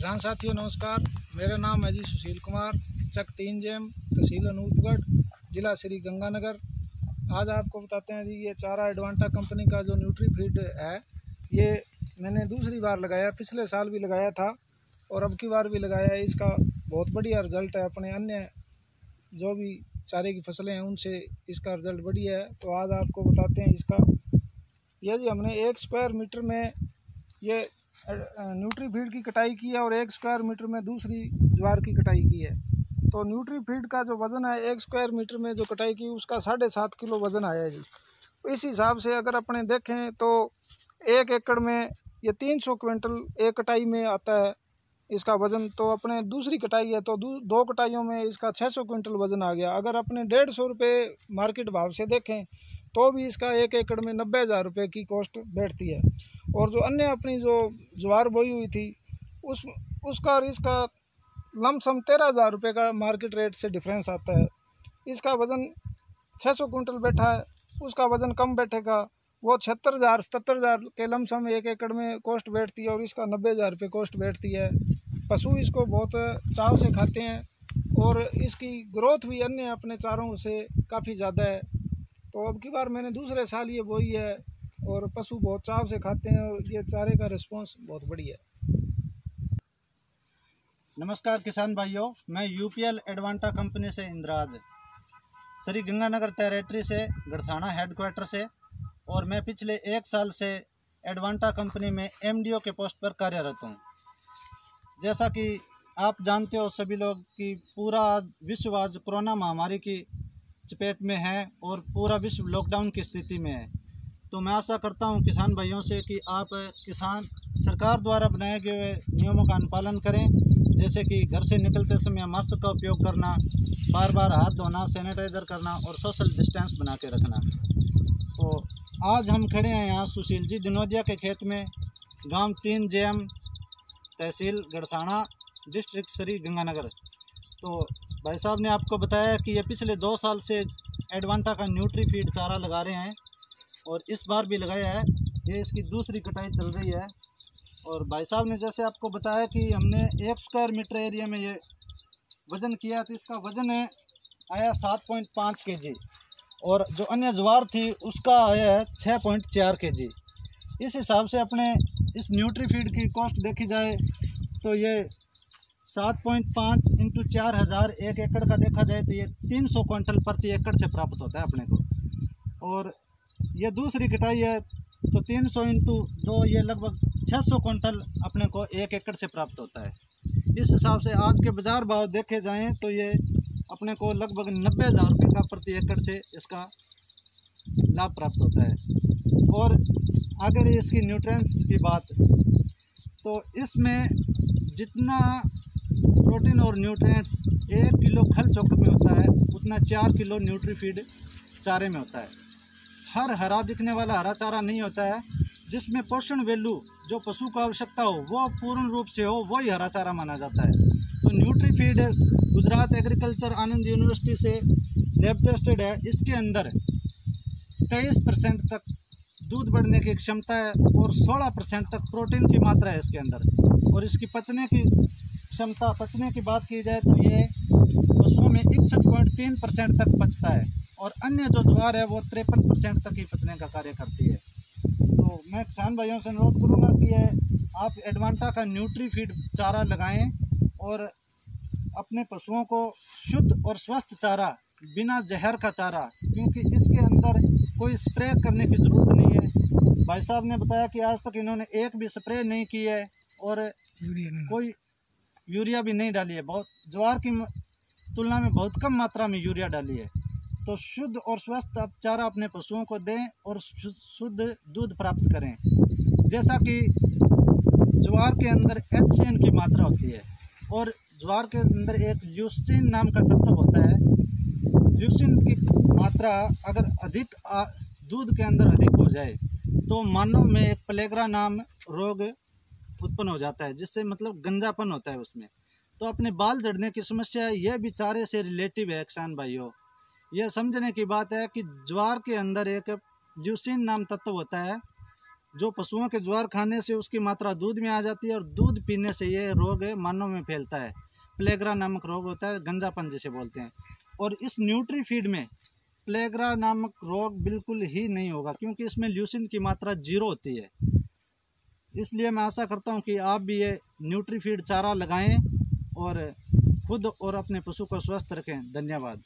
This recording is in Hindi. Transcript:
किसान साथियों नमस्कार। मेरा नाम है जी सुशील कुमार, चक 3 जेम, तहसील अनूपगढ़, जिला श्री गंगानगर। आज आपको बताते हैं जी ये चारा एडवांटा कंपनी का जो न्यूट्री फीड है, ये मैंने दूसरी बार लगाया। पिछले साल भी लगाया था और अब की बार भी लगाया है। इसका बहुत बढ़िया रिजल्ट है। अपने अन्य जो भी चारे की फसलें हैं उनसे इसका रिजल्ट बढ़िया है। तो आज आपको बताते हैं इसका। ये जी हमने 1 स्क्वायर मीटर में ये न्यूट्री फीड की कटाई की है और 1 स्क्वायर मीटर में दूसरी ज्वार की कटाई की है। तो न्यूट्री फीड का जो वज़न है 1 स्क्वायर मीटर में जो कटाई की उसका 7.5 किलो वज़न आया है जी। तो इस हिसाब से अगर अपने देखें तो 1 एकड़ में ये 300 क्विंटल एक कटाई में आता है इसका वज़न। तो अपने दूसरी कटाई है तो दो कटाइयों में इसका 600 क्विंटल वज़न आ गया। अगर अपने 150 रुपये मार्केट भाव से देखें तो भी इसका 1 एकड़ में 90,000 रुपये की कॉस्ट बैठती है। और जो अन्य अपनी जो ज्वार बोई हुई थी उसका और इसका लमसम 13,000 रुपये का मार्केट रेट से डिफरेंस आता है। इसका वज़न 600 कुंटल बैठा है, उसका वज़न कम बैठेगा, वो 76,000-77,000 के लमसम 1 एकड़ में कॉस्ट बैठती है और इसका 90,000 रुपये कॉस्ट बैठती है। पशु इसको बहुत चाव से खाते हैं और इसकी ग्रोथ भी अन्य अपने चारों से काफ़ी ज़्यादा है। तो अब की बार मैंने दूसरे साल ये बोई है और पशु बहुत चाव से खाते हैं और ये चारे का रिस्पॉन्स बहुत बढ़िया है। नमस्कार किसान भाइयों, मैं यूपीएल एडवांटा कंपनी से इंद्राज, श्री गंगानगर टेरेटरी से, गड़साना हेडक्वार्टर से, और मैं पिछले 1 साल से एडवांटा कंपनी में एमडीओ के पोस्ट पर कार्यरत हूँ। जैसा कि आप जानते हो सभी लोग कि पूरा विश्व आज कोरोना महामारी की चपेट में है और पूरा विश्व लॉकडाउन की स्थिति में है। तो मैं आशा करता हूं किसान भाइयों से कि आप किसान सरकार द्वारा बनाए गए नियमों का अनुपालन करें, जैसे कि घर से निकलते समय मास्क का उपयोग करना, बार बार हाथ धोना, सैनिटाइज़र करना और सोशल डिस्टेंस बना के रखना। तो आज हम खड़े हैं यहाँ सुशील जी दिनोदिया के खेत में, गांव 3 जेम, तहसील गड़साना, डिस्ट्रिक्ट श्री गंगानगर। तो भाई साहब ने आपको बताया कि ये पिछले 2 साल से एडवांटा का न्यूट्री फीड चारा लगा रहे हैं और इस बार भी लगाया है। ये इसकी दूसरी कटाई चल रही है। और भाई साहब ने जैसे आपको बताया कि हमने 1 स्क्वायर मीटर एरिया में ये वज़न किया, तो इसका वज़न आया 7.5 kg और जो अन्य ज्वार थी उसका आया है 6.4 kg। इस हिसाब से अपने इस न्यूट्री फीड की कॉस्ट देखी जाए तो ये 7.5 × 4,000 1 एकड़ का देखा जाए तो ये 300 क्विंटल प्रति एकड़ से प्राप्त होता है अपने को। और ये दूसरी कटाई है तो 300 × 2 ये लगभग 600 क्विंटल अपने को 1 एकड़ से प्राप्त होता है। इस हिसाब से आज के बाज़ार भाव देखे जाएं तो ये अपने को लगभग 90,000 रुपये का प्रति एकड़ से इसका लाभ प्राप्त होता है। और अगर इसकी न्यूट्रिएंट्स की बात, तो इसमें जितना प्रोटीन और न्यूट्रिएंट्स 1 किलो खल चोकर में होता है उतना 4 किलो न्यूट्री फीड चारे में होता है। हर हरा दिखने वाला हरा चारा नहीं होता है, जिसमें पोषण वैल्यू जो पशु को आवश्यकता हो वो पूर्ण रूप से हो, वही हरा चारा माना जाता है। तो न्यूट्री फीड गुजरात एग्रीकल्चर आनंद यूनिवर्सिटी से लैब टेस्टेड है। इसके अंदर 23% तक दूध बढ़ने की क्षमता है और 16% तक प्रोटीन की मात्रा है इसके अंदर। और इसकी पचने की बात की जाए तो ये पशुओं में 61.3% तक पचता है और अन्य जो ज्वार है वो 53% तक ही पचने का कार्य करती है। तो मैं किसान भाइयों से अनुरोध करूँगा कि आप एडवांटा का न्यूट्री फीड चारा लगाएं और अपने पशुओं को शुद्ध और स्वस्थ चारा, बिना जहर का चारा, क्योंकि इसके अंदर कोई स्प्रे करने की ज़रूरत नहीं है। भाई साहब ने बताया कि आज तक इन्होंने एक भी स्प्रे नहीं की है और कोई यूरिया भी नहीं डाली है। बहुत ज्वार की तुलना में बहुत कम मात्रा में यूरिया डाली है। तो शुद्ध और स्वस्थ आप चारा अपने पशुओं को दें और शुद्ध दूध प्राप्त करें। जैसा कि ज्वार के अंदर HCN की मात्रा होती है और ज्वार के अंदर एक ल्यूसीन नाम का तत्व होता है। ल्यूसीन की मात्रा अगर अधिक दूध के अंदर अधिक हो जाए तो मानव में एक प्लेग्रा नाम रोग उत्पन्न हो जाता है, जिससे मतलब गंजापन होता है उसमें। तो अपने बाल झड़ने की समस्या है, यह भी चारे से रिलेटिव है किसान भाइयों। यह समझने की बात है कि ज्वार के अंदर एक ल्यूसीन नाम तत्व होता है जो पशुओं के ज्वार खाने से उसकी मात्रा दूध में आ जाती है और दूध पीने से ये रोग मानव में फैलता है। प्लेग्रा नामक रोग होता है, गंजापन जिसे बोलते हैं। और इस न्यूट्री फीड में प्लेग्रा नामक रोग बिल्कुल ही नहीं होगा, क्योंकि इसमें ल्यूसिन की मात्रा 0 होती है। इसलिए मैं आशा करता हूं कि आप भी ये न्यूट्री फीड चारा लगाएं और खुद और अपने पशु को स्वस्थ रखें। धन्यवाद।